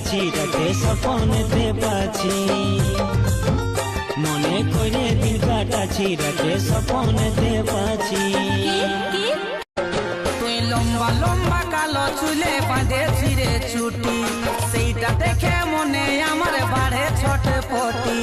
কাটাছি রাতে স্বপনেতে পাচ্ছি মনে করে দিন কাটাছি রাতে স্বপনেতে পাচ্ছি তুই লম্বা লম্বা কালো চুলে বাঁধে ছিঁড়ে ছুটি সেইটা দেখে মনে আমার বাড়ে ছটপটি